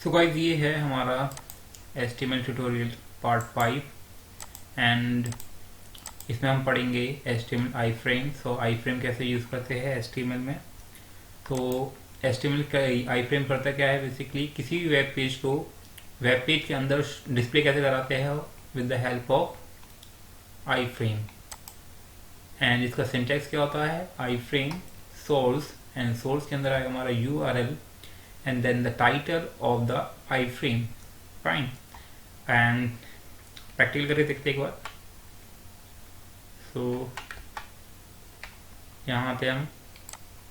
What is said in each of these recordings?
So guys ये है हमारा HTML ट्यूटोरियल पार्ट 5 एंड इसमें हम पढ़ेंगे HTML iframe। सो iframe कैसे यूज़ करते हैं HTML में। तो HTML का iframe करता क्या है, बेसिकली किसी भी वेब पेज को वेब पेज के अंदर डिस्प्ले कैसे कराते हैं with the help of iframe। And इसका सिंटैक्स क्या होता है, iframe सोर्स, एंड सोर्स के अंदर आएगा हमारा URL and then the title of the iframe। Fine, and practical करके देखते एक बार। सो यहाँ आते हैं हम,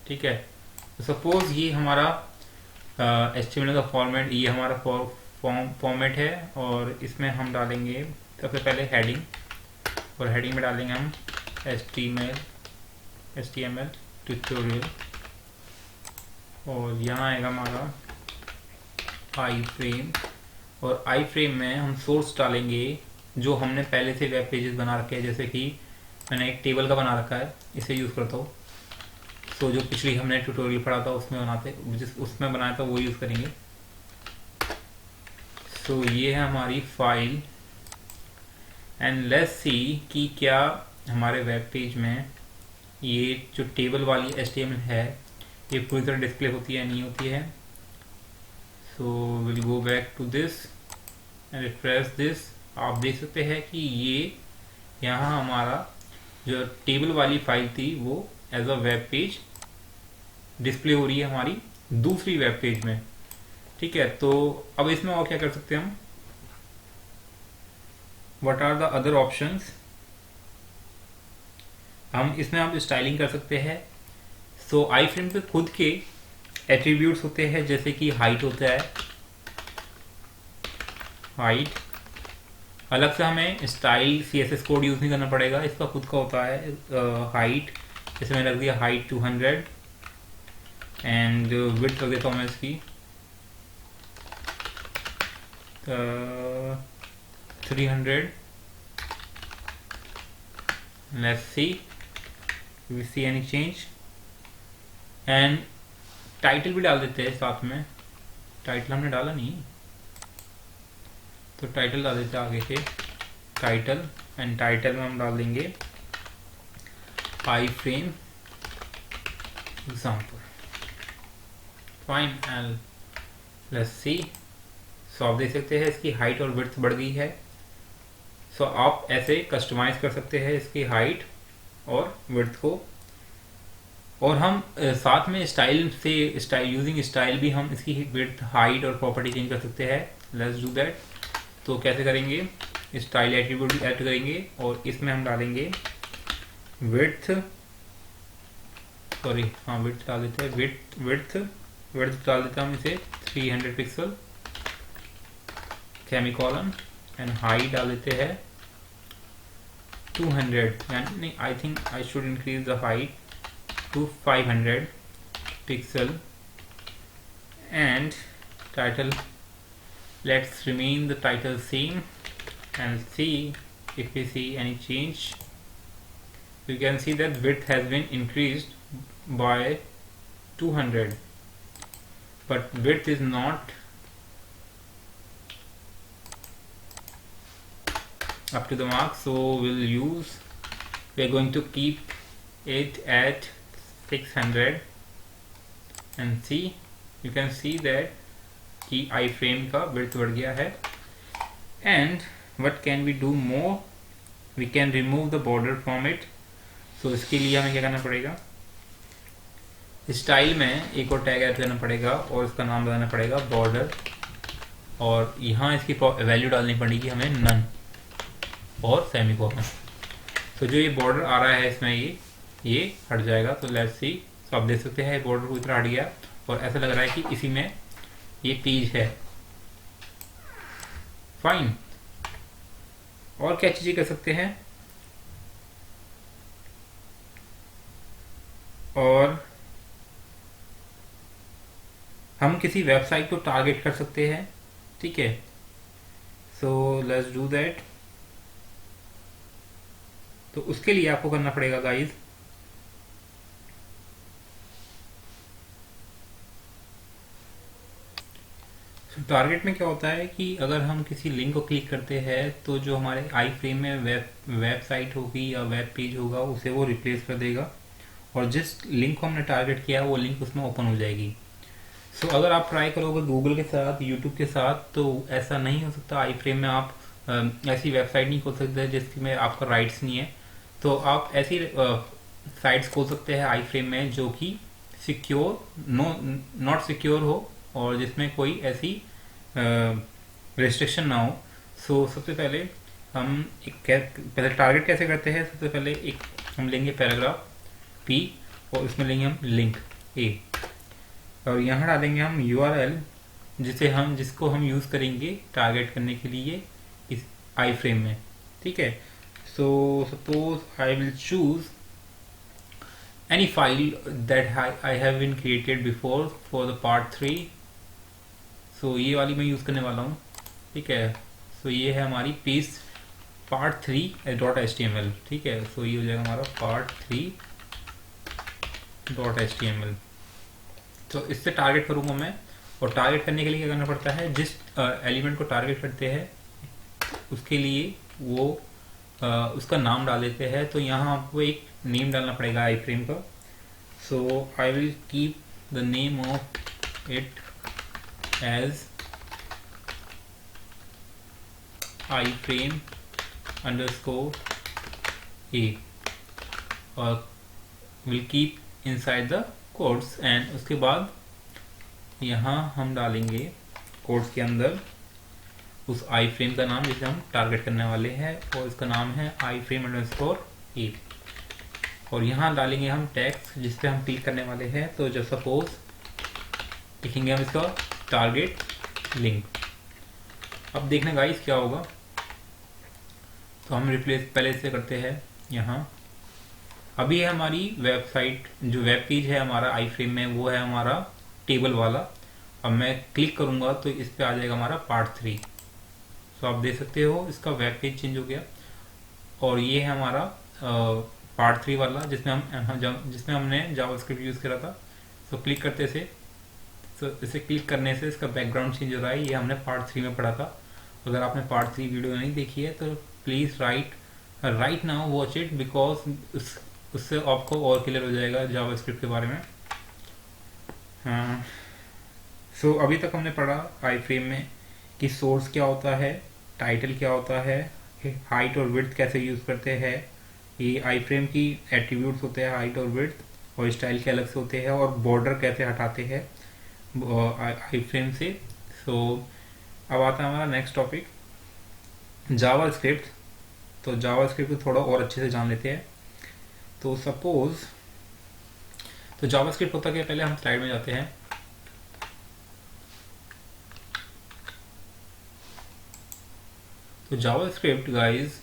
ठीक है। तो सपोज ये हमारा HTML का फॉर्मेट, ये हमारा फॉर्मेट है और इसमें हम डालेंगे सबसे पहले हेडिंग, और हेडिंग में डालेंगे हम HTML ट्यूटोरियल, और यहाँ आएगा हमारा iframe, और iframe में हम सोर्स डालेंगे जो हमने पहले से वेब पेजेस बना रखे हैं। जैसे कि मैंने एक टेबल का बना रखा है, इसे यूज़ करता हूँ। सो जो पिछली हमने ट्यूटोरियल पढ़ा था उसमें बनाया था वो यूज़ करेंगे। सो ये है हमारी फाइल, एंड लेट्स सी कि क्या हमारे वेब पेज में ये जो टेबल वाली HTML है ये पूरी तरह डिस्प्ले होती है नहीं होती है। So will go back to this and refresh this. आप देख सकते हैं कि ये यहाँ हमारा जो टेबल वाली फाइल थी वो as a web page display हो रही है हमारी दूसरी वेब पेज में, ठीक है। तो अब इसमें और क्या कर सकते हैं हम, what are the other options. हम इसमें आप स्टाइलिंग कर सकते हैं। सो iframe पे खुद के एट्रीब्यूट्स होते हैं, जैसे कि हाइट होता है, हाइट अलग से हमें स्टाइल CSS कोड यूज़ नहीं करना पड़ेगा, इसका खुद का होता है हाइट। जैसे मैंने रख दिया हाइट 200 एंड विड्थ रख देता हूँ मैं इसकी 300। Let's see we see any change. And title भी डाल देते हैं साथ में, टाइटल हमने डाला नहीं तो टाइटल डाल देते हैं आगे से, टाइटल, एंड टाइटल में हम डाल देंगे iframe example. Fine, and let's see. So आप देख सकते हैं इसकी हाइट और विड्थ बढ़ गई है। सो आप ऐसे कस्टमाइज कर सकते हैं इसकी हाइट और विड्थ को, और हम साथ में स्टाइल यूजिंग स्टाइल भी हम इसकी विड्थ, हाइट और प्रॉपर्टी चेंज कर सकते हैं। Let's do that. तो कैसे करेंगे, स्टाइल एट्रीब्यूट ऐड करेंगे और इसमें हम डालेंगे विड्थ, सॉरी हाँ विड्थ डाल देते हैं, विड्थ डाल देते हैं हम इसे 300 पिक्सल, सेमीकोलन, एंड हाइट डाल देते हैं 200, नहीं आई think I should increase the height to 500 pixel, and title, let's remain the title same and see if we see any change. You can see that width has been increased by 200, but width is not up to the mark, so we're going to keep it at 600 and see, you can see that कि iframe का width बढ़ गया है। and what can we do more, we can remove the border from it। so इसके लिए हमें क्या करना पड़ेगा, स्टाइल में एक और टैग ऐड करना पड़ेगा और इसका नाम लगाना पड़ेगा बॉर्डर, और यहाँ इसकी वैल्यू डालनी पड़ेगी हमें नन और सेमीकोलन। तो जो ये बॉर्डर आ रहा है इसमें ये हट जाएगा। तो लेट्स सी। तो आप देख सकते हैं बॉर्डर पूरी तरह हट गया और ऐसा लग रहा है कि इसी में ये पेज है। फाइन, और क्या चीजें कर सकते हैं, और हम किसी वेबसाइट को टारगेट कर सकते हैं, ठीक है। So let's do that. तो उसके लिए आपको करना पड़ेगा गाइस, टारगेट में क्या होता है कि अगर हम किसी लिंक को क्लिक करते हैं तो जो हमारे आई फ्रेम में वेबसाइट होगी या वेब पेज होगा उसे वो रिप्लेस कर देगा, और जिस लिंक को हमने टारगेट किया है वो लिंक उसमें ओपन हो जाएगी। सो अगर आप ट्राई करोगे गूगल के साथ, यूट्यूब के साथ, तो ऐसा नहीं हो सकता। आई फ्रेम में आप ऐसी वेबसाइट नहीं खोल सकते जिसमें आपका राइट्स नहीं है। तो आप ऐसी साइट्स खोल सकते हैं आई फ्रेम में जो कि सिक्योर नॉट सिक्योर हो और जिसमें कोई ऐसी रिस्ट्रिक्शन ना हो। सो सबसे पहले हम पहले टारगेट कैसे करते हैं। सबसे पहले एक हम लेंगे पैराग्राफ पी और इसमें लेंगे हम लिंक ए, और यहाँ डालेंगे हम URL जिसको हम यूज़ करेंगे टारगेट करने के लिए इस आई फ्रेम में। ठीक है, so suppose I will choose any file that I have been created before for the part 3। सो ये वाली मैं यूज़ करने वाला हूँ। ठीक है, सो ये है हमारी पीस part 3.html। ठीक है, सो ये हो जाएगा हमारा part 3.html। तो इससे टारगेट करूँगा मैं, और टारगेट करने के लिए क्या करना पड़ता है, जिस एलिमेंट को टारगेट करते हैं उसके लिए वो उसका नाम डाल देते हैं। तो यहाँ आपको एक नेम डालना पड़ेगा आई फ्रेम का। So I will keep the name of it as iframe underscore A, और will keep inside the codes. And उसके बाद यहाँ हम डालेंगे कोड्स के अंदर उस आई फ्रेम का नाम जिसे हम टारगेट करने वाले हैं, और इसका नाम है आई फ्रेम अंडरस्कोर ए। और यहाँ डालेंगे हम टेक्स्ट जिस पे हम क्लिक करने वाले हैं। तो जब सपोज लिखेंगे हम इसका टारगेट लिंक। अब देखना गाइस क्या होगा। तो हम रिप्लेस पहले से करते हैं। यहाँ अभी है हमारी वेबसाइट, जो वेब पेज है हमारा आई फ्रेम में वो है हमारा टेबल वाला। अब मैं क्लिक करूँगा तो इस पे आ जाएगा हमारा पार्ट 3। तो आप देख सकते हो इसका वेब पेज चेंज हो गया, और ये है हमारा पार्ट 3 वाला जिसमें हमने जावास्क्रिप्ट यूज़ करा था। तो क्लिक करते से, तो इसे क्लिक करने से इसका बैकग्राउंड चेंज हो रहा है। ये हमने पार्ट 3 में पढ़ा था। अगर आपने पार्ट 3 वीडियो नहीं देखी है तो please write now watch it, because उससे आपको और क्लियर हो जाएगा जावास्क्रिप्ट के बारे में। सो अभी तक हमने पढ़ा आई फ्रेम में कि सोर्स क्या होता है, टाइटल क्या होता है, हाइट और विड्थ कैसे यूज़ करते हैं, ये आई फ्रेम की एट्रीब्यूट्स होते हैं हाइट और विड्थ, और स्टाइल के अलग से होते हैं, और बॉर्डर कैसे हटाते हैं आई फ्रेम से। सो अब आता है हमारा नेक्स्ट टॉपिक जावास्क्रिप्ट। तो जावास्क्रिप्ट को थोड़ा और अच्छे से जान लेते हैं। तो सपोज तो जावास्क्रिप्ट होता क्या, पहले हम स्लाइड में जाते हैं। तो जावास्क्रिप्ट गाइस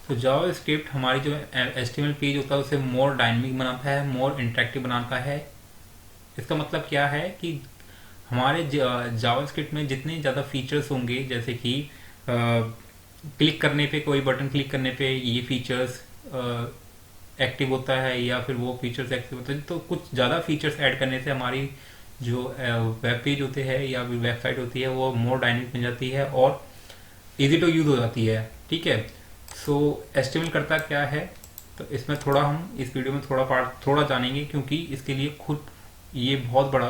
तो जावास्क्रिप्ट हमारी जो HTML पेज होता है उसे मोर डायनेमिक बनाता है, मोर इंटरेक्टिव बनाता है। इसका मतलब क्या है कि हमारे जावास्क्रिप्ट में जितने ज़्यादा फीचर्स होंगे, जैसे कि क्लिक करने पे, कोई बटन क्लिक करने पे ये फीचर्स एक्टिव होता है या फिर वो फीचर्स एक्टिव होते हैं, तो कुछ ज़्यादा फीचर्स ऐड करने से हमारी जो वेब पेज होते हैं या वेबसाइट होती है वो मोर डायनेमिक बन जाती है और इजी टू यूज हो जाती है। ठीक है, सो HTML करता क्या है, तो इसमें थोड़ा हम इस वीडियो में थोड़ा जानेंगे, क्योंकि इसके लिए खुद ये बहुत बड़ा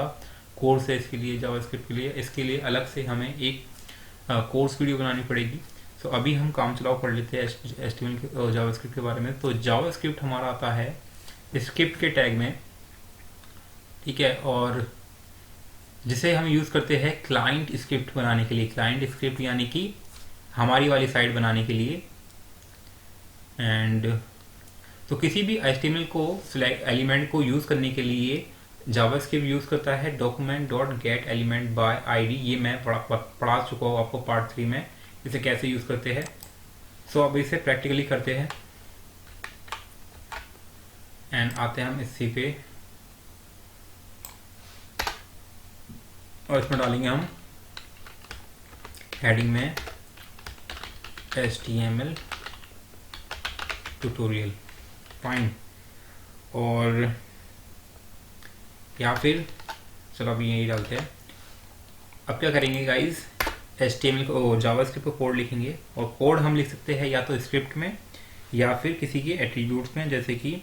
कोर्स है। इसके लिए जावास्क्रिप्ट के लिए, इसके लिए अलग से हमें एक कोर्स वीडियो बनानी पड़ेगी। सो अभी हम काम चलाओ पढ़ लेते हैं HTML जावास्क्रिप्ट के बारे में। तो जावास्क्रिप्ट हमारा आता है स्क्रिप्ट के टैग में। ठीक है, और जिसे हम यूज़ करते हैं क्लाइंट स्क्रिप्ट बनाने के लिए। क्लाइंट स्क्रिप्ट यानी कि हमारी वाली साइट बनाने के लिए। एंड तो किसी भी HTML को एलिमेंट को यूज़ करने के लिए जावास्क्रिप्ट यूज़ करता है document.getElementById। ये मैं पढ़ा चुका हूँ आपको पार्ट 3 में, इसे कैसे यूज़ करते हैं। सो अब इसे प्रैक्टिकली करते हैं एंड आते हैं हम इसी पे, और इसमें डालेंगे हम हेडिंग में HTML ट्यूटोरियल। फाइन, और या फिर चलो अभी यही डालते हैं। अब क्या करेंगे गाइस, HTML को जावास्क्रिप्ट को कोड लिखेंगे, और कोड हम लिख सकते हैं या तो स्क्रिप्ट में या फिर किसी के एट्रीब्यूट्स में। जैसे कि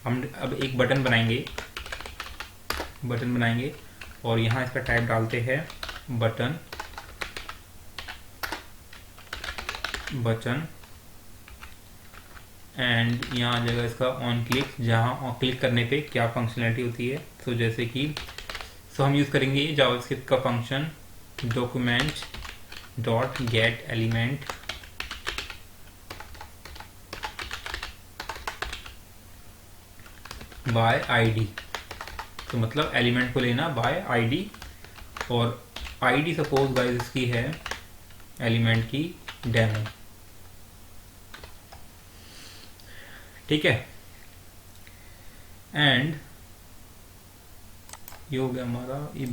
हम अब एक बटन बनाएंगे और यहाँ इसका टाइप डालते हैं बटन एंड यहाँ आ जाएगा इसका ऑन क्लिक, जहाँ क्लिक करने पे क्या फंक्शनलिटी होती है। तो जैसे कि हम यूज़ करेंगे जावास्क्रिप्ट का function document dot gate element by ID. तो मतलब एलिमेंट को लेना बाय आईडी, और आईडी सपोज गाइस इसकी है एलिमेंट की डेमो। ठीक है, एंड ये हो गया हमारा। ये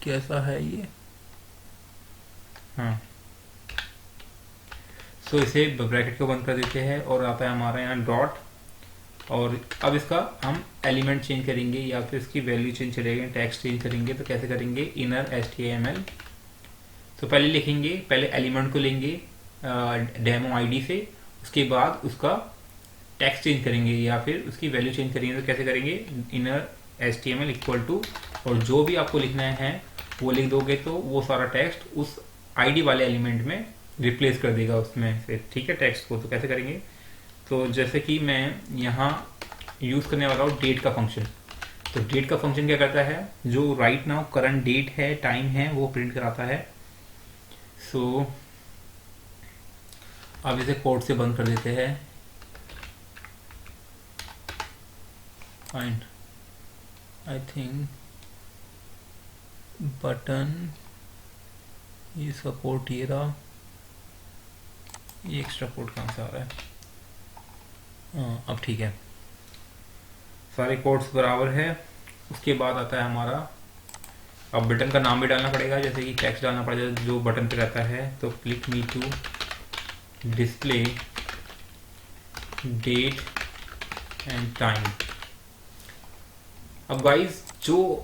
कैसा है ये, हाँ। सो इसे ब्रैकेट को बंद कर देते हैं और आता है हमारा यहाँ डॉट। और अब इसका हम एलिमेंट चेंज करेंगे या फिर इसकी वैल्यू चेंज करेंगे, टेक्स्ट चेंज करेंगे। तो कैसे करेंगे, इनर HTML। तो पहले लिखेंगे, पहले एलिमेंट को लेंगे डेमो आईडी से, उसके बाद उसका टेक्स्ट चेंज करेंगे या फिर उसकी वैल्यू चेंज करेंगे। तो कैसे करेंगे, इनर HTML इक्वल टू, और जो भी आपको लिखना है वो लिख दोगे तो वो सारा टेक्स्ट उस आईडी वाले एलिमेंट में रिप्लेस कर देगा उसमें से। ठीक है, टेक्स्ट को। तो कैसे करेंगे, तो जैसे कि मैं यहाँ यूज़ करने वाला हूँ डेट का फंक्शन। तो डेट का फंक्शन क्या करता है, जो राइट नाउ करंट डेट है, टाइम है, वो प्रिंट कराता है। सो अब इसे कोड से बंद कर देते हैं। फाइन, आई थिंक बटन ये इसका कोड ये रहा, ये एक्स्ट्रा कोड कहाँ से आ रहा है। अब ठीक है, सारे कोड्स बराबर है। उसके बाद आता है हमारा, अब बटन का नाम भी डालना पड़ेगा, जैसे कि टेक्स्ट डालना पड़ेगा जो बटन पे रहता है। तो click me to display date and time. अब गाइस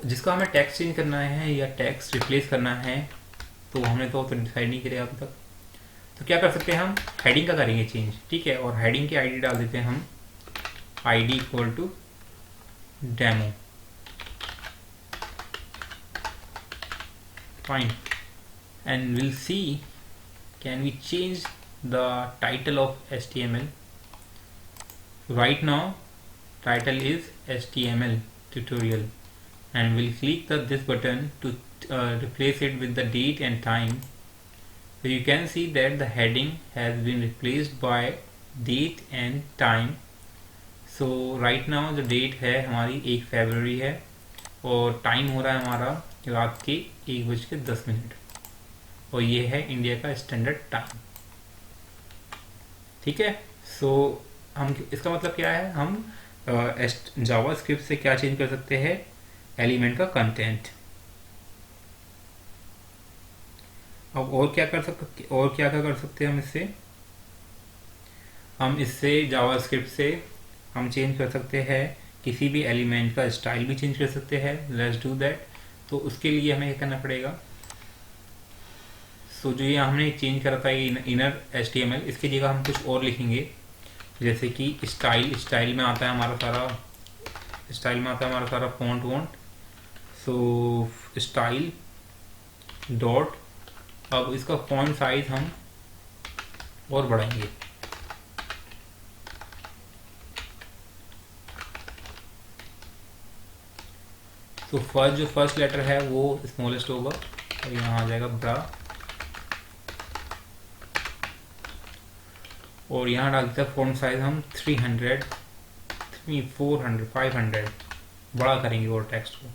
जिसका हमें टेक्स्ट चेंज करना है या टेक्स्ट रिप्लेस करना है, तो हमने तो डिसाइड नहीं किया अभी तक। तो क्या कर सकते हैं, हम हेडिंग का करेंगे चेंज। ठीक है, और हेडिंग की आईडी डाल देते हैं हम ID equal to demo. Fine, and will see can we change the title of HTML। Right now title is HTML tutorial, and we'll click this button to replace it with the date and time. So you can see that the heading has been replaced by date and time. So right now the date है हमारी 1 फरवरी है, और time हो रहा है हमारा रात के 1:10, और ये है इंडिया का स्टैंडर्ड टाइम। ठीक है, सो हम इसका मतलब क्या है, हम जावास्क्रिप्ट से क्या चेंज कर सकते हैं, एलिमेंट का कंटेंट। अब और क्या कर सकते हैं हम इससे जावास्क्रिप्ट से हम चेंज कर सकते हैं किसी भी एलिमेंट का स्टाइल भी चेंज कर सकते हैं। Let's do that. तो उसके लिए हमें क्या करना पड़ेगा, सो जो ये हमने चेंज करा था इनर HTML, इसकी जगह हम कुछ और लिखेंगे। जैसे कि स्टाइल में आता है हमारा सारा फॉन्ट वॉन्ट। सो स्टाइल डॉट, अब इसका फॉन्ट साइज हम और बढ़ाएंगे। तो फर्स्ट लेटर है वो स्मॉलेस्ट होगा, और यहाँ आ जाएगा ब्रा, और यहाँ डाल देते हैं फॉन्ट साइज हम 300, 400, 500 बड़ा करेंगे और टेक्स्ट को।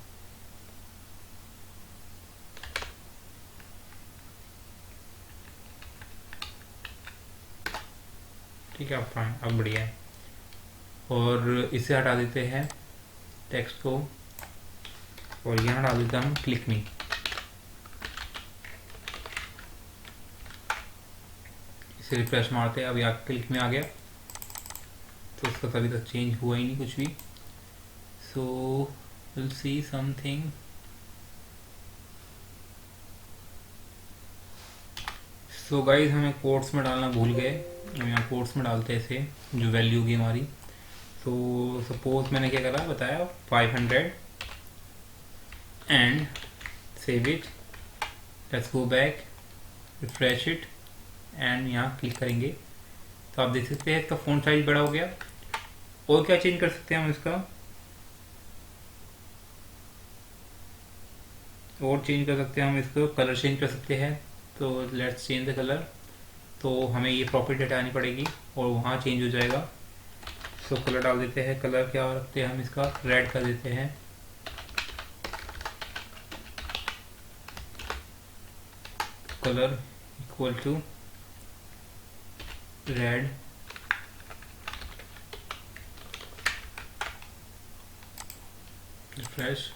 ठीक है, फाइन, अब बढ़िया है। और इसे हटा देते हैं टेक्स्ट को, और यहाँ डाल देते हैं हम क्लिक मी। इसे रिफ्रेश मारते हैं, अब यहाँ क्लिक में आ गया। तो उसका कभी तक चेंज हुआ ही नहीं कुछ भी। So will see something. So guys हमें कोट्स में डालना भूल गए, हम यहाँ कोट्स में डालते हैं इसे, जो वैल्यू होगी हमारी। तो सपोज मैंने क्या करा बताया 500 and save it. Let's go back, refresh it and यहाँ क्लिक करेंगे तो आप देख सकते हैं इसका फ़ॉन्ट साइज बड़ा हो गया। और क्या चेंज कर सकते हैं हम इसका, और चेंज कर सकते हैं हम इसको, कलर चेंज कर सकते हैं। तो लेट्स चेंज द कलर। तो हमें ये प्रॉपर्टी हटानी पड़ेगी और वहाँ चेंज हो जाएगा। सो कलर डाल देते हैं, कलर क्या रखते हैं हम इसका, रेड कर देते हैं। Colour equal to red, refresh,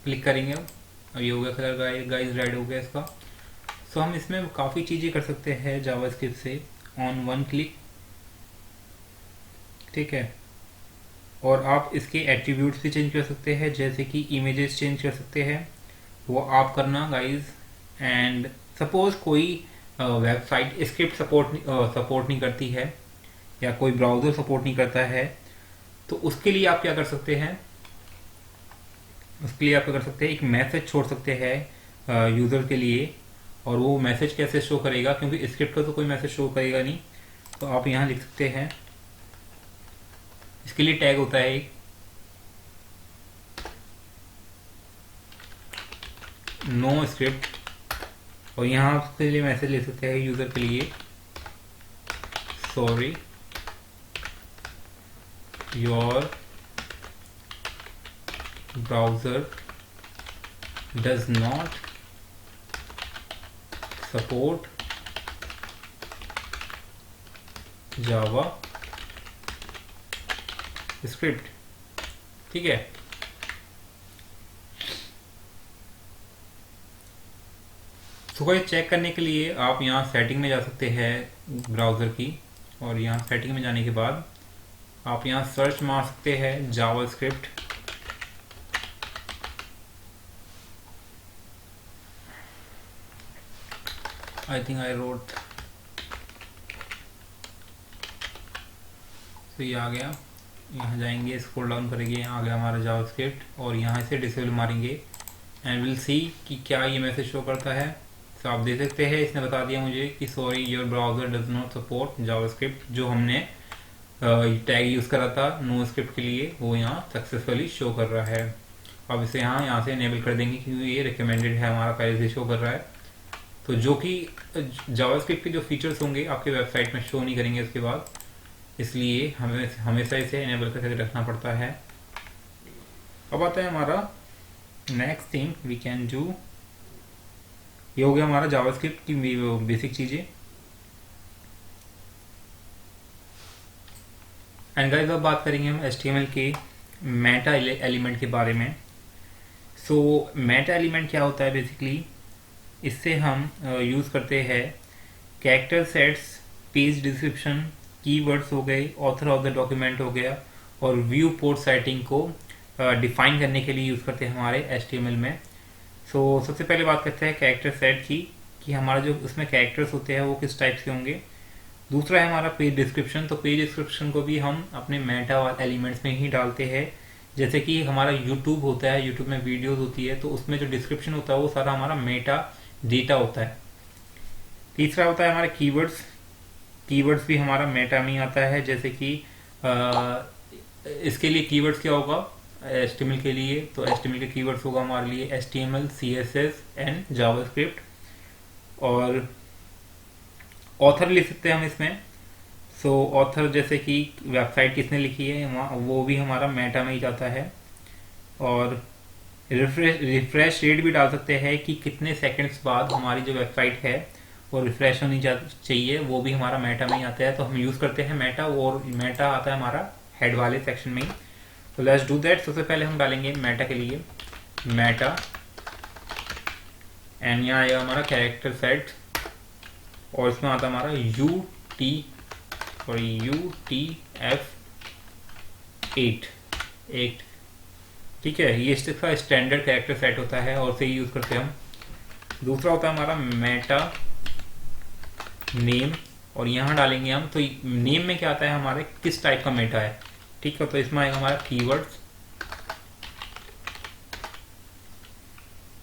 click करेंगे। अब ये हो गया कलर गाइस, रेड हो गया इसका। सो हम इसमें काफ़ी चीज़ें कर सकते हैं जावास्क्रिप्ट से ऑन वन क्लिक, ठीक है। और आप इसके एट्रीब्यूट्स भी चेंज कर सकते हैं, जैसे कि इमेजेस चेंज कर सकते हैं, वो आप करना गाइस। एंड सपोज कोई वेबसाइट स्क्रिप्ट सपोर्ट नहीं करती है, या कोई ब्राउज़र सपोर्ट नहीं करता है, तो उसके लिए आप क्या कर सकते हैं, उसके लिए आप क्या कर सकते हैं, एक मैसेज छोड़ सकते हैं यूज़र के लिए। और वो मैसेज कैसे शो करेगा, क्योंकि स्क्रिप्ट का तो कोई मैसेज शो करेगा नहीं। तो आप यहाँ लिख सकते हैं, इसके लिए टैग होता है एक, नो स्क्रिप्ट। और यहाँ आप उसके लिए मैसेज लिख सकते हैं यूज़र के लिए, sorry your browser does not support Java script, ठीक है। तो कोई चेक करने के लिए आप यहाँ सेटिंग में जा सकते हैं ब्राउज़र की, और यहाँ सेटिंग में जाने के बाद आप यहाँ सर्च मार सकते हैं JavaScript. I think I wrote, तो ये आ गया। यहाँ जाएंगे, स्क्रॉल डाउन करेंगे, यहाँ आ गया हमारा जावास्क्रिप्ट, और यहाँ से डिसेबल मारेंगे एंड विल सी कि क्या ये मैसेज शो करता है। तो आप देख सकते हैं इसने बता दिया मुझे कि sorry your browser does not support JavaScript. जो हमने टैग यूज़ करा था नो स्क्रिप्ट के लिए, वो यहाँ सक्सेसफुली शो कर रहा है। अब इसे यहाँ से इनेबल कर देंगे, क्योंकि ये रिकमेंडेड है हमारा, पहले से शो कर रहा है। तो जो कि जावास्क्रिप्ट के जो फीचर्स होंगे आपके वेबसाइट में शो नहीं करेंगे उसके बाद, इसलिए हमें हमेशा इसे इनेबल करके रखना पड़ता है। अब आता है हमारा next thing we can do. ये हो गया हमारा जावास्क्रिप्ट की बेसिक चीज़ें। एंड गाइस अब बात करेंगे हम HTML के मेटा एलिमेंट के बारे में। सो मेटा एलिमेंट क्या होता है बेसिकली, इससे हम यूज़ करते हैं character sets, page description, keywords हो गए, ऑथर ऑफ द डॉक्यूमेंट हो गया, और व्यू पोर्ट सेटिंग को डिफाइन करने के लिए यूज़ करते हैं हमारे HTML में। सो सबसे पहले बात करते हैं कैरेक्टर सेट की, कि हमारा जो उसमें कैरेक्टर्स होते हैं वो किस टाइप के होंगे। दूसरा है हमारा पेज डिस्क्रिप्शन। तो पेज डिस्क्रिप्शन को भी हम अपने मेटा एलिमेंट्स में ही डालते हैं। जैसे कि हमारा यूट्यूब होता है, यूट्यूब में वीडियोस होती है, तो उसमें जो डिस्क्रिप्शन होता है वो सारा हमारा मेटा डेटा होता है। तीसरा होता है हमारे कीवर्ड्स। कीवर्ड्स भी हमारा मेटा में ही आता है। जैसे कि इसके लिए कीवर्ड्स क्या होगा HTML के लिए, तो HTML के कीवर्ड्स होगा हमारे लिए HTML, CSS एंड जावास्क्रिप्ट। और ऑथर लिख सकते हैं हम इसमें। सो ऑथर जैसे कि वेबसाइट किसने लिखी है वो भी हमारा मेटा में ही जाता है। और रिफ्रेश रेट भी डाल सकते हैं कि कितने सेकंड्स बाद हमारी जो वेबसाइट है वो रिफ्रेश होनी चाहिए, वो भी हमारा मेटा में ही आता है। तो हम यूज़ करते हैं मेटा, और मेटा आता है हमारा हेड वाले सेक्शन में ही। तो लेट्स डू दैट। सबसे पहले हम डालेंगे मेटा के लिए मेटा, एंड यहाँ आएगा हमारा कैरेक्टर सेट, और इसमें आता है हमारा UTF-8 ठीक है, ये इसका स्टैंडर्ड कैरेक्टर सेट होता है और से यूज करते हैं हम। दूसरा होता है हमारा मेटा नेम, और यहाँ डालेंगे हम, तो नेम में क्या आता है हमारे किस टाइप का मेटा है। ठीक है, तो इसमें आएगा हमारा कीवर्ड्स,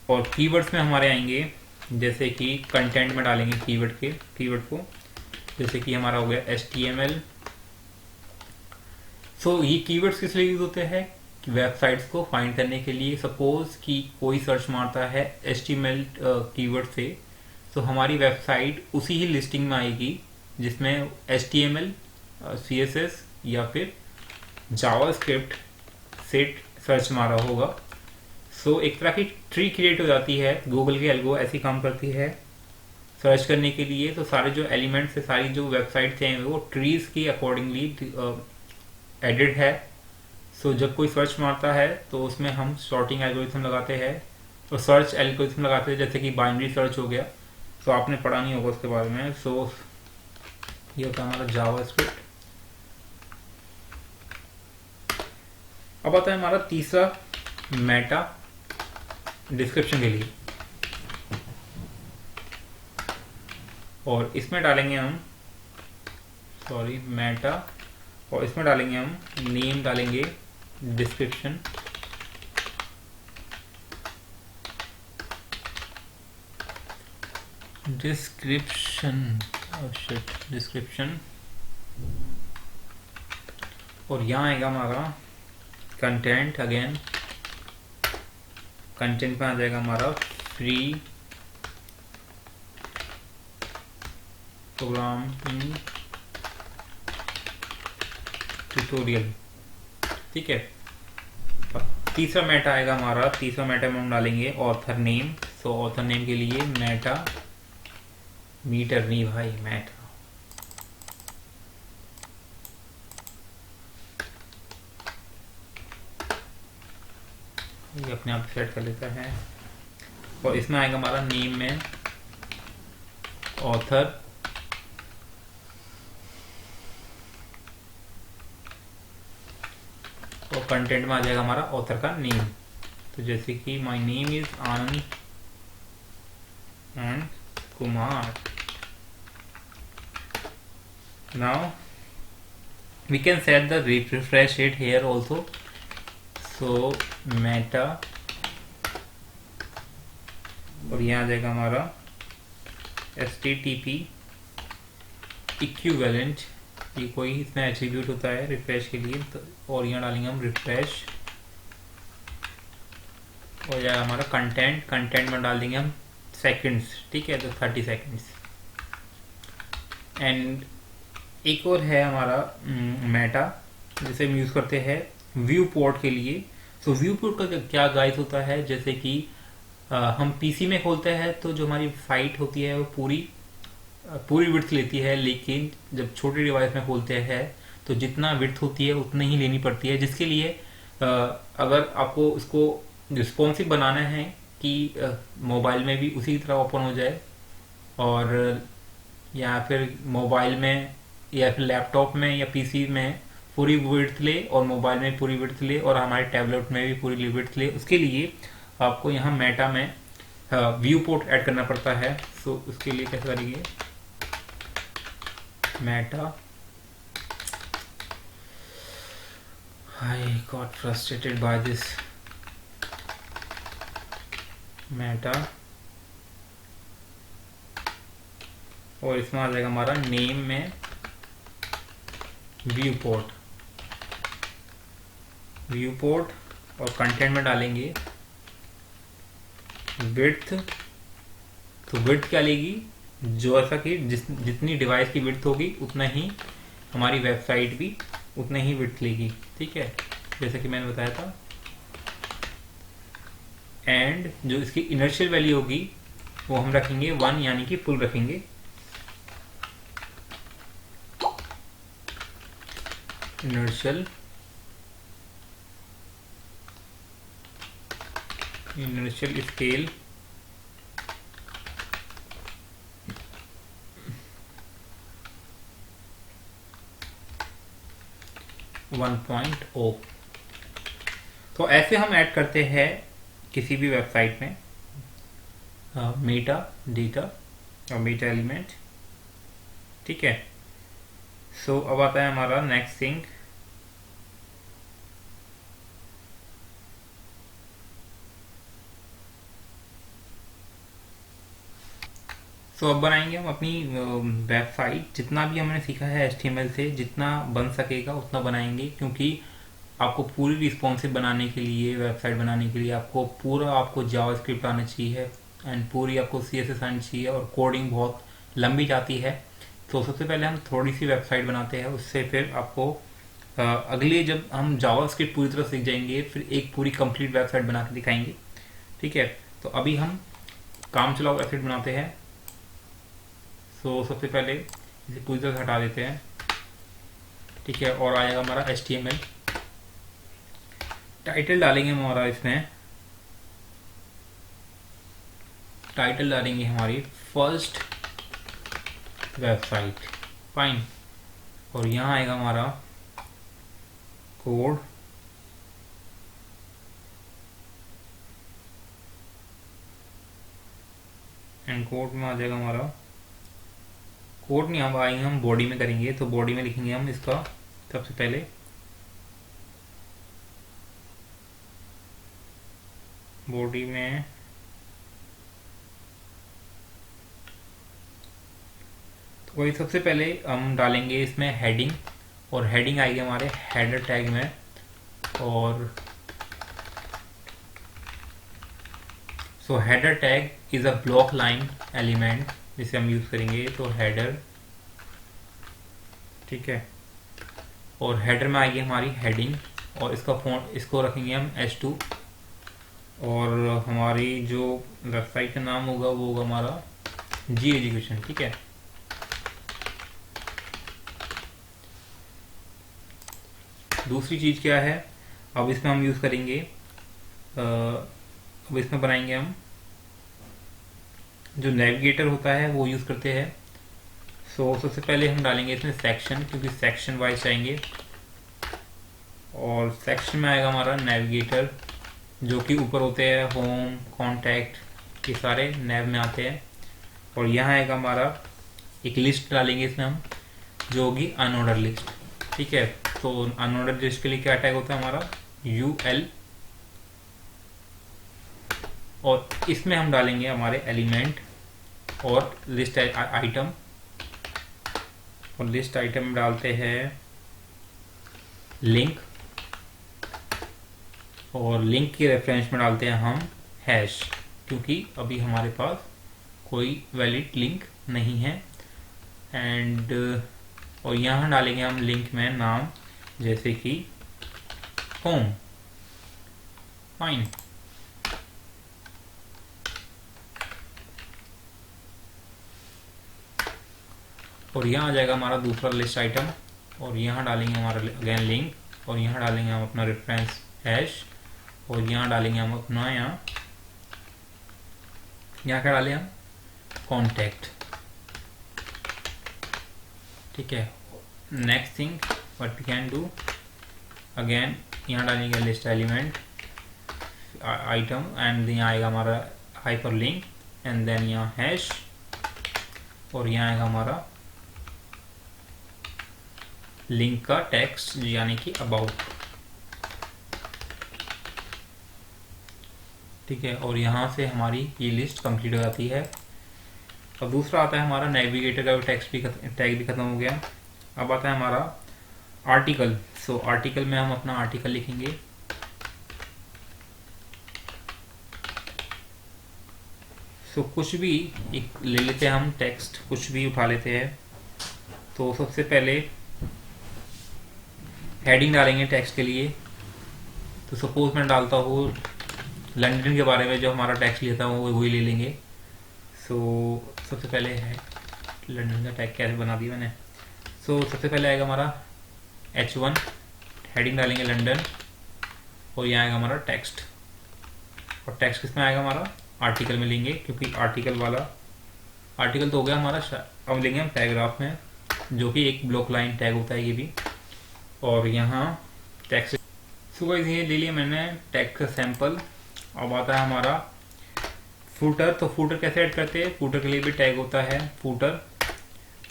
और कीवर्ड्स में हमारे आएंगे जैसे कि कंटेंट में डालेंगे कीवर्ड को, जैसे कि हमारा हो गया HTML। सो ये कीवर्ड्स किस लिए यूज होते हैं, वेबसाइट्स को फाइंड करने के लिए। सपोज कि कोई सर्च मारता है HTML कीवर्ड से, तो हमारी वेबसाइट उसी ही लिस्टिंग में आएगी जिसमें HTML, CSS या फिर जावास्क्रिप्ट से सर्च मारा होगा। सो एक तरह की ट्री क्रिएट हो जाती है। गूगल की एल्गो ऐसी काम करती है सर्च करने के लिए। तो सारे जो एलिमेंट्स है, सारी जो वेबसाइट्स हैं वो ट्रीज की अकॉर्डिंगली एडिड है। सो जब कोई सर्च मारता है तो उसमें हम सॉर्टिंग एल्गोरिथम लगाते हैं और सर्च एल्गोरिथम लगाते हैं, जैसे कि बाइनरी सर्च हो गया। तो आपने पढ़ा नहीं होगा उसके बारे में। सो ये होता है हमारा जावास्क्रिप्ट। अब आता है हमारा तीसरा मेटा डिस्क्रिप्शन के लिए, और इसमें डालेंगे हम मेटा, और इसमें डालेंगे हम नेम, डालेंगे डिस्क्रिप्शन, डिस्क्रिप्शन, और यहाँ आएगा हमारा कंटेंट। अगेन कंटेंट में आ जाएगा हमारा फ्री प्रोग्रामिंग ट्यूटोरियल। ठीक है, तीसरा मेटा आएगा हमारा, तीसरा मेटा में हम डालेंगे ऑथर नेम। सो ऑथर नेम के लिए मेटा, मीटर नहीं भाई, मेटा। ये अपने आप सेट कर लेता है। और इसमें आएगा हमारा नेम में ऑथर, और कंटेंट में आ जाएगा हमारा ऑथर का नेम। तो जैसे कि my name is Anand and Kumar. Now we can set the refresh rate here also. So meta, और यहाँ आ जाएगा हमारा HTTP इक्विवेलेंट, ये कोई इसमें एट्रीब्यूट होता है रिफ्रेश के लिए। तो और यहाँ डालेंगे हम रिफ्रेश, और जाएगा हमारा कंटेंट में डाल देंगे हम सेकंड्स। ठीक है, तो 30 सेकंड्स। एंड एक और है हमारा मेटा, जिसे हम यूज करते हैं व्यू पोर्ट के लिए। सो व्यू पोर्ट का क्या गाइस होता है, जैसे कि हम पीसी में खोलते हैं तो जो हमारी फाइट होती है वो पूरी विड्थ लेती है, लेकिन जब छोटे डिवाइस में खोलते हैं तो जितना विड्थ होती है उतनी ही लेनी पड़ती है। जिसके लिए अगर आपको इसको रिस्पॉन्सिव बनाना है कि मोबाइल में भी उसी तरह ओपन हो जाए, और या फिर मोबाइल में या फिर लैपटॉप में या पीसी में पूरी विड्थ ले, और मोबाइल में पूरी विड्थ ले, और हमारे टैबलेट में भी पूरी विड्थ ले, उसके लिए आपको यहाँ मेटा में व्यू पोर्ट ऐड करना पड़ता है। सो उसके लिए कैसे करेंगे, Meta, I got frustrated by this Meta, और इसमें आ जाएगा हमारा नेम में व्यू पोर्ट, और कंटेंट में डालेंगे विड्थ। तो विड्थ क्या लेगी, जो ऐसा कि जितनी डिवाइस की विड्थ होगी उतना ही हमारी वेबसाइट भी उतना ही विड्थ लेगी। ठीक है, जैसा कि मैंने बताया था। एंड जो इसकी इनर्शियल वैल्यू होगी वो हम रखेंगे 1, यानी कि फुल रखेंगे। Inertial scale 1.0। तो ऐसे हम ऐड करते हैं किसी भी वेबसाइट में मेटा डेटा और मेटा एलिमेंट। ठीक है, सो अब आता है हमारा नेक्स्ट थिंग, सो अब बनाएंगे हम अपनी वेबसाइट। जितना भी हमने सीखा है HTML से, जितना बन सकेगा उतना बनाएंगे, क्योंकि आपको पूरी रिस्पॉन्सिव बनाने के लिए, वेबसाइट बनाने के लिए आपको जावास्क्रिप्ट आना चाहिए एंड पूरी आपको CSS आनी चाहिए, और कोडिंग बहुत लंबी जाती है। तो सबसे पहले हम थोड़ी सी वेबसाइट बनाते हैं, उससे फिर आपको अगले जब हम जावास्क्रिप्ट पूरी तरह सीख जाएंगे फिर एक पूरी कंप्लीट वेबसाइट बना के दिखाएंगे। ठीक है, तो अभी हम काम चलाओ वेबसाइट बनाते हैं। सो सबसे पहले इसे पूरी तरह से हटा देते हैं। ठीक है, और आएगा हमारा HTML। टाइटल डालेंगे हमारा, इसमें टाइटल डालेंगे हमारी फर्स्ट वेबसाइट, फाइन। और यहाँ आएगा हमारा कोड, एंड कोड में आ जाएगा हमारा, कोड नहीं, अब आएंगे हम बॉडी में करेंगे, तो बॉडी में लिखेंगे हम इसका सबसे पहले बॉडी में तो वही सबसे पहले हम डालेंगे इसमें हेडिंग, और हेडिंग आएगी हमारे हेडर टैग में। और so header tag is a block line element जिसे हम यूज करेंगे, तो हेडर। ठीक है, और हेडर में आएगी हमारी हेडिंग, और इसका फॉन्ट इसको रखेंगे हम H2, और हमारी जो वेबसाइट का नाम होगा वो होगा हमारा जी एजुकेशन। ठीक है, दूसरी चीज क्या है, अब इसमें हम यूज करेंगे, अब इसमें बनाएंगे हम जो नेविगेटर होता है वो यूज करते हैं। सो सबसे पहले हम डालेंगे इसमें सेक्शन, क्योंकि सेक्शन वाइज चाहिए, और सेक्शन में आएगा हमारा नेविगेटर, जो कि ऊपर होते हैं होम, कॉन्टैक्ट, ये सारे नेव में आते हैं। और यहाँ आएगा हमारा एक लिस्ट डालेंगे इसमें हम, जो होगी अनऑर्डर लिस्ट। ठीक है, तो अनऑर्डर लिस्ट के लिए क्या टैग होता है हमारा UL, और इसमें हम डालेंगे हमारे एलिमेंट और लिस्ट आइटम, और लिस्ट आइटम में डालते हैं लिंक, और लिंक के रेफरेंस में डालते हैं हम हैश, क्योंकि अभी हमारे पास कोई वैलिड लिंक नहीं है। एंड और यहाँ डालेंगे हम लिंक में नाम, जैसे कि होम, फाइन। और यहाँ आ जाएगा हमारा दूसरा लिस्ट आइटम, और यहाँ डालेंगे हमारा अगेन लिंक, और यहाँ डालेंगे हम अपना रेफरेंस हैश, और यहाँ डालेंगे हम अपना यहाँ क्या डालें हम कॉन्टैक्ट। ठीक है, next thing what we can do, again यहाँ डालेंगे लिस्ट एलिमेंट आइटम, एंड यहाँ आएगा हमारा हाइपर लिंक, एंड देन यहाँ हैश, और यहाँ आएगा हमारा लिंक का टेक्स्ट, यानी कि अबाउट। ठीक है, और यहाँ से हमारी ये लिस्ट कंप्लीट हो जाती है। अब दूसरा आता है हमारा नेविगेटर का टैग भी खत्म हो गया। अब आता है हमारा आर्टिकल। सो आर्टिकल में हम अपना आर्टिकल लिखेंगे, सो कुछ भी एक ले लेते हैं हम टेक्स्ट, कुछ भी उठा लेते हैं। तो सबसे पहले हेडिंग डालेंगे टेक्स्ट के लिए, तो सपोज मैं डालता हूँ लंदन के बारे में, जो हमारा टेक्स्ट लेता हूँ वो वही ले लेंगे। सो सबसे पहले है लंदन का टैग कैसे बना दिया मैंने। सो सबसे पहले आएगा हमारा H1, हेडिंग डालेंगे लंदन, और यहाँ आएगा हमारा टेक्स्ट, और टेक्स्ट किस में आएगा हमारा आर्टिकल में लेंगे, क्योंकि आर्टिकल तो हो गया हमारा। अब लेंगे हम पैराग्राफ में, जो कि एक ब्लॉक लाइन टैग होता है ये भी, और यहाँ टेक्स्ट। सो गाइस ये ले लिया मैंने टैग का सैंपल। अब आता है हमारा फूटर। तो फूटर कैसे ऐड करते हैं, फूटर के लिए भी टैग होता है फूटर,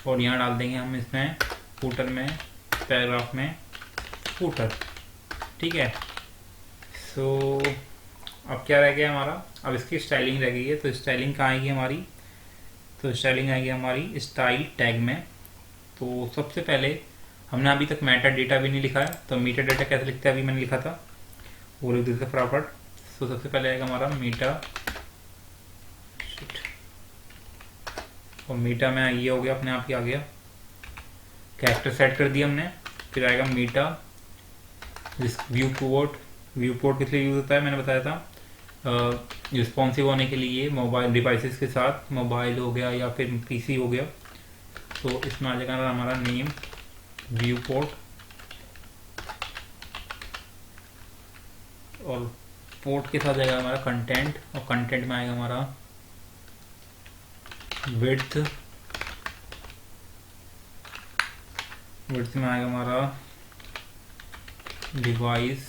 और यहाँ डाल देंगे हम इसमें फूटर में, पैराग्राफ में फूटर। ठीक है। सो अब क्या रह गया हमारा, अब इसकी स्टाइलिंग रह गई है। तो स्टाइलिंग कहाँ आएगी हमारी, तो स्टाइलिंग आएगी हमारी स्टाइल टैग में। तो सबसे पहले हमने अभी तक मेटा डेटा भी नहीं लिखा है, तो मेटा डेटा कैसे लिखते हैं अभी मैंने लिखा था, वो लिख देते फटाफट। तो सबसे पहले आएगा हमारा मीटा, और मीटा में ये हो गया अपने आप ही आ गया, कैरेक्टर सेट कर दिया हमने। फिर आएगा मीटा व्यू पोर्ट। व्यू पोर्ट किस लिए यूज होता है मैंने बताया था, रिस्पॉन्सिव होने के लिए मोबाइल डिवाइसेस के साथ, मोबाइल हो गया या फिर पीसी हो गया। तो इसमें आ जाएगा हमारा नेम व्यू पोर्ट, और पोर्ट के साथ जाएगा हमारा कंटेंट, और कंटेंट में आएगा हमारा विड्थ, विड्थ में आएगा हमारा डिवाइस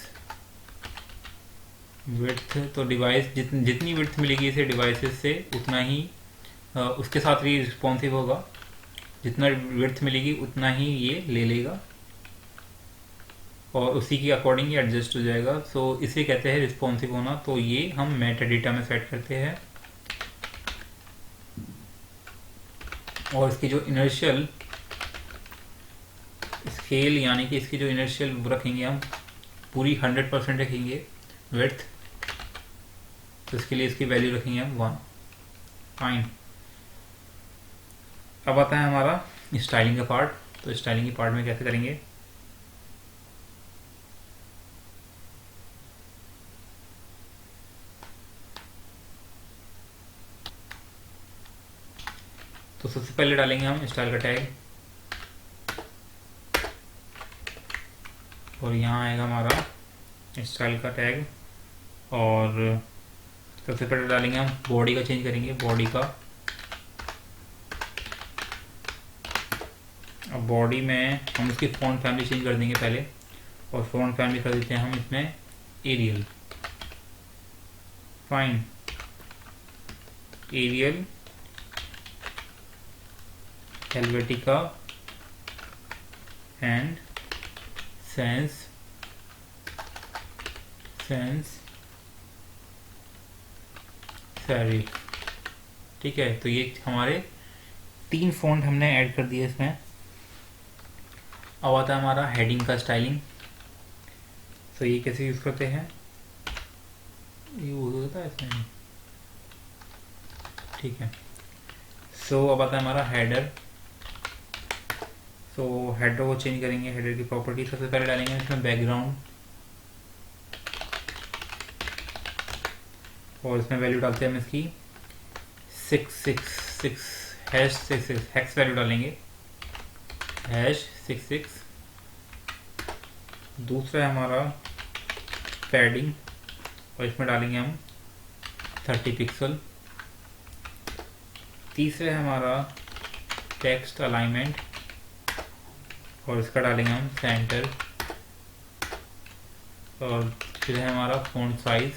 विड्थ। तो डिवाइस जितनी विड्थ मिलेगी इसे डिवाइसेस से उतना ही उसके साथ ही रिस्पॉन्सिव होगा, जितना विड्थ मिलेगी उतना ही ये ले लेगा और उसी के अकॉर्डिंग ये एडजस्ट हो जाएगा। सो इसे कहते हैं रिस्पॉन्सिव होना। तो ये हम मेटा डेटा में सेट करते हैं, और इसकी जो इनर्शियल स्केल यानी कि इसकी जो इनर्शियल रखेंगे हम पूरी 100% रखेंगे विड्थ। तो इसके लिए इसकी वैल्यू रखेंगे हम 1। फाइन। अब आता है हमारा स्टाइलिंग का पार्ट। तो स्टाइलिंग के पार्ट में कैसे करेंगे, तो सबसे पहले डालेंगे हम स्टाइल का टैग, और यहाँ आएगा हमारा स्टाइल का टैग। और सबसे पहले डालेंगे हम बॉडी का, चेंज करेंगे बॉडी का। अब बॉडी में हम इसकी फॉन्ट फैमिली चेंज कर देंगे पहले, और फॉन्ट फैमिली कर देते हैं हम इसमें Arial. Fine. Arial, Helvetica and sans serif. ठीक है। तो ये हमारे 3 फॉन्ट हमने ऐड कर दिए इसमें। अब आता है हमारा हेडिंग का स्टाइलिंग। तो ये कैसे यूज करते हैं, ये यूज होता है इसमें। ठीक है। सो अब आता है हमारा हेडर। सो हेडर को चेंज करेंगे, हेडर की प्रॉपर्टी सबसे पहले डालेंगे इसमें बैकग्राउंड, और इसमें वैल्यू डालते हैं हम इसकी 666 #66 हेक्स वैल्यू डालेंगे #66। दूसरा है हमारा पैडिंग, और इसमें डालेंगे हम 30 पिक्सल। तीसरा है हमारा टेक्स्ट अलाइनमेंट, और इसका डालेंगे हम सेंटर। और फिर है हमारा फॉन्ट साइज,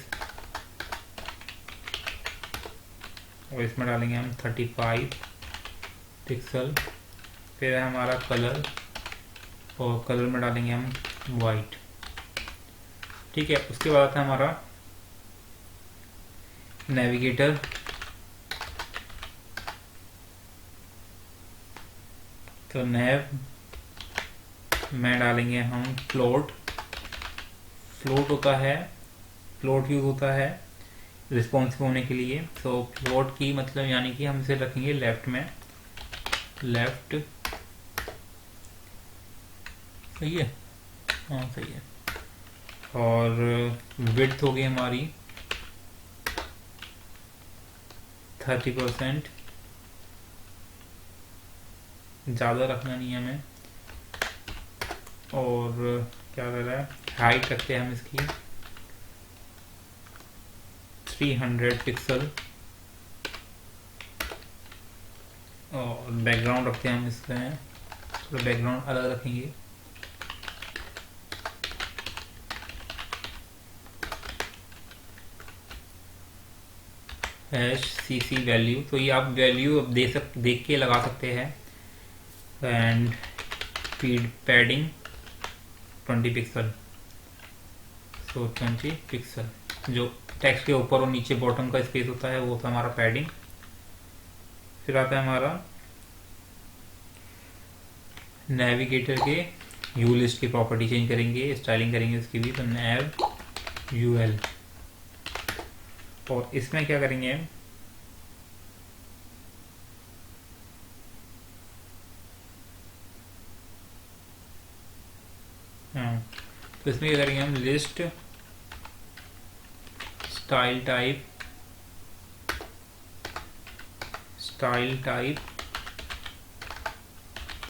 और इसमें डालेंगे हम 35 पिक्सल। फिर है हमारा कलर, और कलर में डालेंगे हम वाइट। ठीक है। उसके बाद आता है हमारा नेविगेटर। तो नेव में डालेंगे हम फ्लोट। फ्लोट होता है, फ्लोट यूज होता है रिस्पॉन्सिव होने के लिए। तो फ्लोट की मतलब यानी कि हम इसे रखेंगे लेफ्ट में, लेफ्ट। सही है, हाँ सही है। और विड्थ हो गई हमारी 30%, ज़्यादा रखना नहीं है हमें। और क्या कर रहा है, हाइट रखते हैं हम इसकी 300 पिक्सल, और बैकग्राउंड रखते हैं हम इसमें थोड़ा बैकग्राउंड अलग रखेंगे हैश cc वैल्यू, तो ये आप वैल्यू देख के लगा सकते हैं। And feed padding 20 pixel, so 20 pixel, जो टेक्स्ट के ऊपर और नीचे बॉटम का स्पेस होता है वो होता है हमारा पैडिंग। फिर आता है हमारा नेविगेटर के यू लिस्ट की प्रॉपर्टी चेंज करेंगे, स्टाइलिंग करेंगे उसकी भी, तो nav ul, और इसमें क्या करेंगे हम, हाँ, तो इसमें क्या करेंगे हम, लिस्ट स्टाइल टाइप,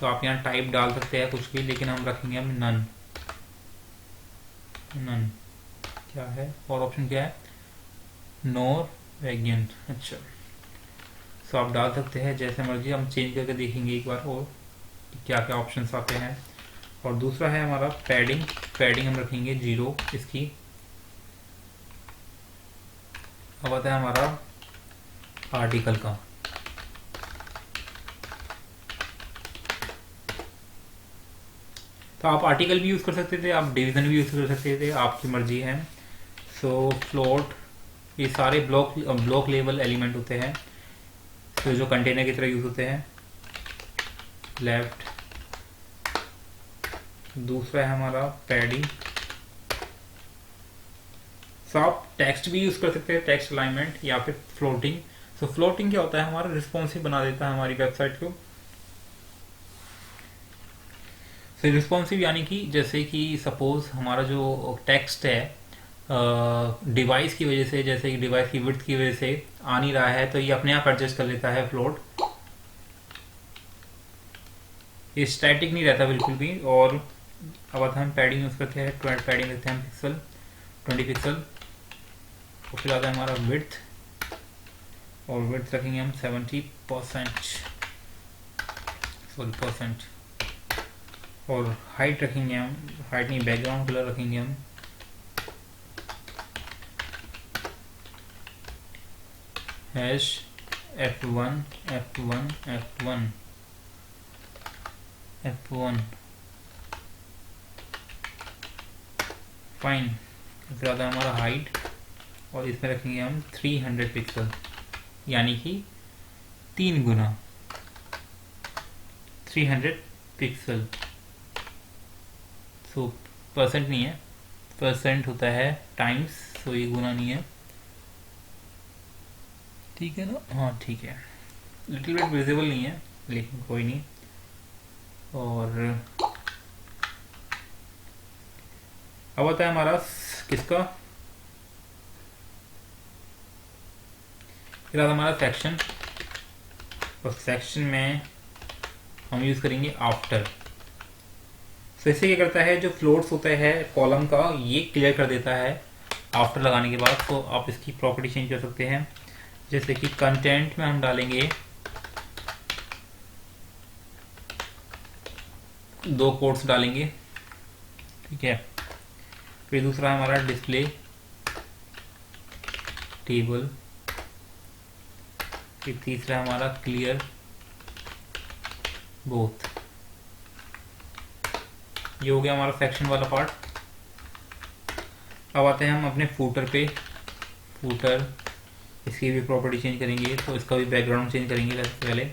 तो आप यहाँ टाइप डाल सकते हैं कुछ भी, लेकिन हम रखेंगे हम नन। क्या है और ऑप्शन क्या है, नॉर्वेगियन। अच्छा, तो आप डाल सकते हैं जैसे मर्जी, हम चेंज करके देखेंगे एक बार और क्या क्या ऑप्शंस आते हैं। और दूसरा है हमारा पैडिंग हम रखेंगे 0 इसकी। अब आता है हमारा आर्टिकल का, तो आप आर्टिकल भी यूज कर सकते थे, आप डिवीजन भी यूज कर सकते थे, आपकी मर्जी है। सो फ्लोट, ये सारे ब्लॉक लेवल एलिमेंट होते हैं, तो जो कंटेनर की तरह यूज होते हैं। लेफ्ट, दूसरा है हमारा पैडिंग। सो आप टेक्स्ट भी यूज कर सकते हैं, टेक्स्ट अलाइनमेंट, या फिर फ्लोटिंग। सो फ्लोटिंग क्या होता है, हमारा रिस्पॉन्सिव बना देता है हमारी वेबसाइट को। सो रिस्पॉन्सिव यानी कि जैसे कि सपोज हमारा जो टेक्स्ट है डिवाइस की वजह से, जैसे कि डिवाइस की विड्थ की वजह से आ नहीं रहा है, तो ये अपने आप एडजस्ट कर लेता है फ्लोट, ये स्टैटिक नहीं रहता बिल्कुल भी। और अब हम पैडिंग यूज करते हैं, पैडिंग रखते हैं पिक्सल 20 पिक्सल। और फिर आता है हमारा विड्थ, और विड्थ रखेंगे हम 70%, और हाइट रखेंगे हम, हाइट नहीं बैकग्राउंड कलर रखेंगे हम हैश F1 फाइन। फिर आता है हमारा हाइट, और इसमें रखेंगे हम 300 पिक्सल, यानी कि 3 गुना 300 पिक्सल। सो परसेंट नहीं है, परसेंट होता है टाइम्स, सो ये गुना नहीं है, ठीक है ना, हाँ ठीक है। लिटिल बिट विजिबल नहीं है लेकिन कोई नहीं। और अब आता है हमारा किसका, फिर आता है हमारा सेक्शन, और सेक्शन में हम यूज करेंगे आफ्टर। तो इससे क्या करता है, जो फ्लोट्स होता है कॉलम का, ये क्लियर कर देता है आफ्टर लगाने के बाद। तो आप इसकी प्रॉपर्टी चेंज कर सकते हैं, जैसे कि कंटेंट में हम डालेंगे 2 कोट्स डालेंगे, ठीक है। फिर दूसरा हमारा डिस्प्ले टेबल, फिर तीसरा हमारा क्लियर बोथ। ये हो गया हमारा सेक्शन वाला पार्ट। अब आते हैं हम अपने फूटर पे। फूटर, इसकी भी प्रॉपर्टी चेंज करेंगे, तो इसका भी बैकग्राउंड चेंज करेंगे। सबसे पहले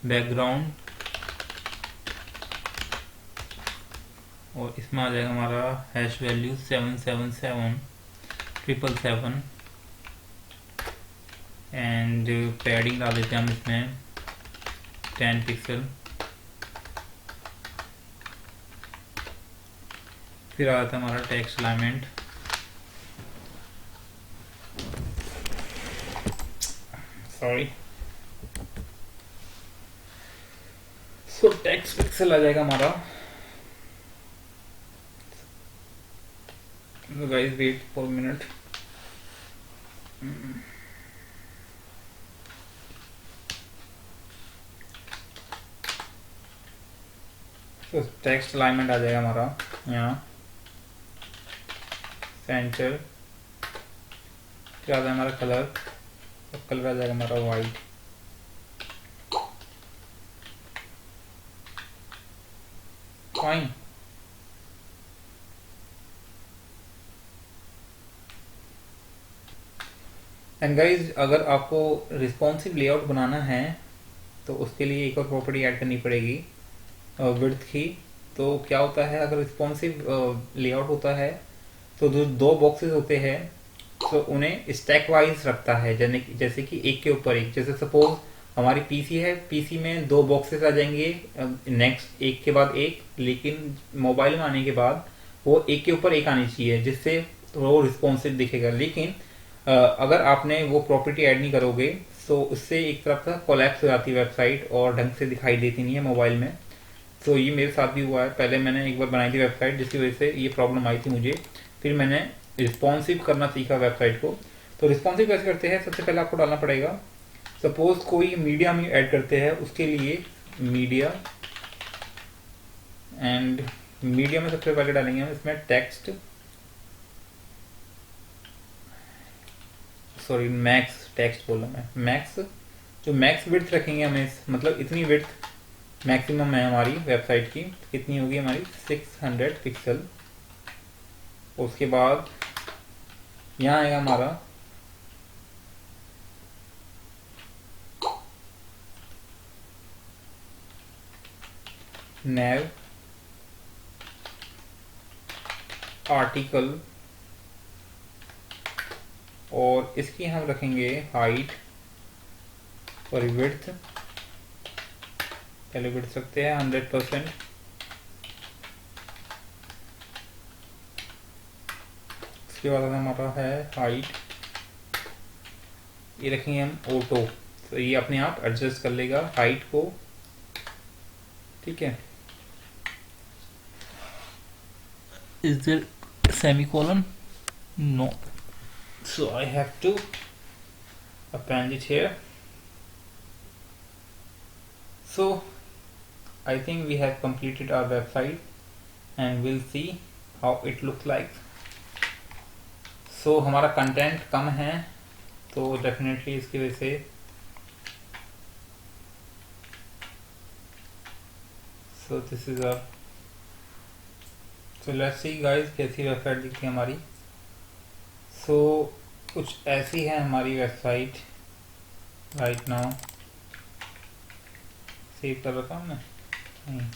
बैकग्राउंड, और इसमें आ जाएगा हमारा हैश वैल्यू 777 एंड पैडिंग डाल देते हैं हम इसमें 10 पिक्सल। फिर आता है हमारा text alignment, sorry, so text pixel आ जाएगा हमारा। Guys wait for minute. तो टेक्स्ट अलाइनमेंट आ जाएगा हमारा यहाँ सेंटर। क्या आता है हमारा कलर तो कलर आ जाएगा हमारा वाइट। फाइन। एंड गाइज, अगर आपको रिस्पॉन्सिव लेआउट बनाना है तो उसके लिए एक और प्रॉपर्टी ऐड करनी पड़ेगी विड्थ की। तो क्या होता है, अगर रिस्पॉन्सिव लेआउट होता है तो जो दो बॉक्सेस होते हैं तो उन्हें स्टैक वाइज रखता है, जैसे कि एक के ऊपर एक। जैसे सपोज हमारी पीसी है, पीसी में दो बॉक्सेस आ जाएंगे नेक्स्ट एक के बाद एक, लेकिन मोबाइल में आने के बाद वो एक के ऊपर एक आनी चाहिए, जिससे वो रिस्पॉन्सिव दिखेगा। लेकिन अगर आपने वो प्रॉपर्टी ऐड नहीं करोगे तो उससे एक तरफ का कोलैप्स हो जाती है वेबसाइट और ढंग से दिखाई देती नहीं है मोबाइल में। तो ये मेरे साथ भी हुआ है। पहले मैंने एक बार बनाई थी वेबसाइट जिसकी वजह से ये प्रॉब्लम आई थी मुझे। फिर मैंने रिस्पॉन्सिव करना सीखा वेबसाइट को। तो रिस्पॉन्सिव कैसे करते हैं, सबसे पहले आपको डालना पड़ेगा, सपोज कोई मीडिया हम ऐड करते हैं, उसके लिए मीडिया, एंड मीडिया में सबसे पहले डालेंगे हम इसमें टेक्स्ट, सॉरी मैक्स, टेक्स्ट बोला मैं, मैक्स। जो मैक्स विड्थ रखेंगे हमें, मतलब इतनी विड्थ मैक्सिमम है हमारी वेबसाइट की, कितनी होगी हमारी 600 पिक्सल। उसके बाद यहाँ आएगा हमारा नैव आर्टिकल, और इसकी हम रखेंगे हाइट और विड्थ। पहले विड्थ रखते हैं 100%। उसके बाद हमारा है हाइट, ये रखेंगे हम ऑटो, तो ये अपने आप एडजस्ट कर लेगा हाइट को। ठीक है, is there semicolon? No, so I have to append it here. So I think we have completed our website and we'll see how it looks like. So हमारा कंटेंट कम है तो डेफिनेटली इसकी वजह से so this is our, so let's see guys कैसी website दिखती है हमारी। सो कुछ ऐसी है हमारी वेबसाइट राइट नाउ। सेव कर रखा हमने नहीं।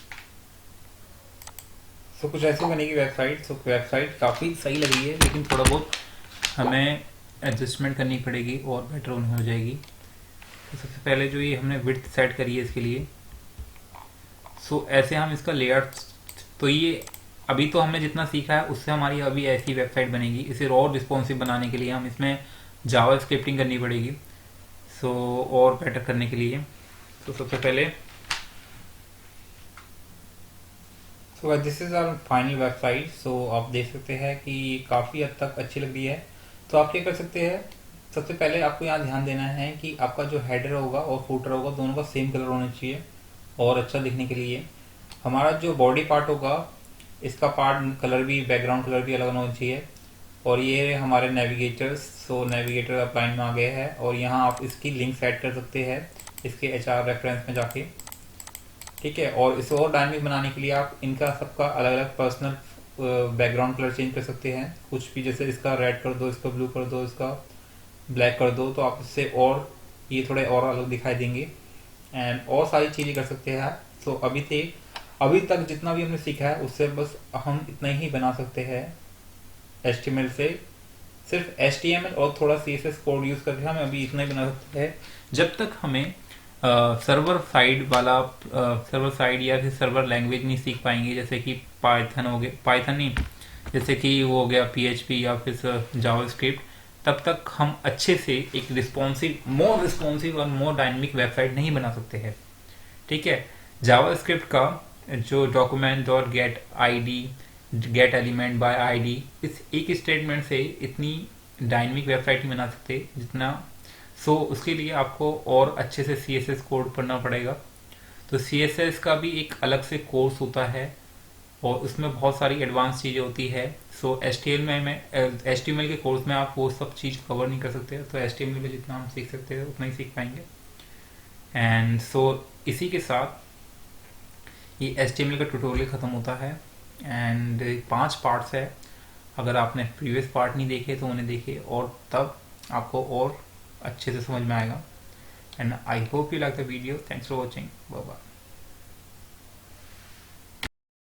सो कुछ ऐसी बनेगी वेबसाइट। सो वेबसाइट काफ़ी सही लग रही है, लेकिन थोड़ा बहुत हमें एडजस्टमेंट करनी पड़ेगी और बेटर हो जाएगी। तो सबसे पहले जो ये हमने विड्थ सेट करी है इसके लिए, सो ऐसे हम इसका लेआउट, तो ये अभी तो हमने जितना सीखा है उससे हमारी अभी ऐसी वेबसाइट बनेगी। इसे और रिस्पॉन्सिव बनाने के लिए हम इसमें जावा स्क्रिप्टिंग करनी पड़ेगी, सो और बेटर करने के लिए। तो सबसे पहले so this is our final website. So आप देख सकते हैं कि काफ़ी हद तक अच्छी लग रही है। तो आप क्या कर सकते हैं, सबसे पहले आपको यहाँ ध्यान देना है कि आपका जो हेडर होगा और फुटर होगा दोनों का सेम कलर होना चाहिए और अच्छा दिखने के लिए। हमारा जो बॉडी पार्ट होगा इसका पार्ट कलर भी, बैकग्राउंड कलर भी अलग होना चाहिए। और ये हमारे नेविगेटर्स, सो नेविगेटर अपलाइन में आ गए हैं और यहाँ आप इसकी लिंक सेट कर सकते हैं इसके HR रेफरेंस में जाके। ठीक है, और इसे और डायनेमिक बनाने के लिए आप इनका सबका अलग अलग पर्सनल बैकग्राउंड कलर चेंज कर सकते हैं। कुछ भी, जैसे इसका रेड कर दो, इसका ब्लू कर दो, इसका ब्लैक कर दो, तो आप इससे और ये थोड़े और अलग दिखाई देंगे एंड और सारी चीज़ें कर सकते हैं। सो अभी तक जितना भी हमने सीखा है उससे बस हम इतना ही बना सकते हैं HTML से। सिर्फ HTML और थोड़ा CSS कोड यूज़ करके हम अभी इतना ही बना सकते हैं, जब तक हमें सर्वर साइड वाला सर्वर साइड या फिर सर्वर लैंग्वेज नहीं सीख पाएंगे। जैसे कि पाइथन हो गया, पाइथन नहीं, जैसे कि वो हो गया PHP या फिर जावास्क्रिप्ट, तब तक हम अच्छे से एक मोर रिस्पॉन्सिव और मोर डायनेमिक वेबसाइट नहीं बना सकते हैं। ठीक है, जावास्क्रिप्ट का जो document dot gate ID, gate element by ID, इस एक स्टेटमेंट से इतनी डायनेमिक वेबसाइट नहीं बना सकते जितना। सो उसके लिए आपको और अच्छे से CSS कोड पढ़ना पड़ेगा। तो CSS का भी एक अलग से कोर्स होता है, और उसमें बहुत सारी एडवांस चीज़ें होती है। सो एच के कोर्स में आप वो सब चीज़ कवर नहीं कर सकते, तो एच में जितना हम सीख सकते हैं उतना ही सीख पाएंगे। एंड सो इसी के साथ ये एच का ट्यूटोरियल ख़त्म होता है। एंड 5 पार्ट्स है, अगर आपने प्रीवियस पार्ट नहीं देखे तो उन्हें देखिए, और तब आपको और अच्छे से समझ में आएगा। And I hope you like the video. Thanks for watching. Bye bye.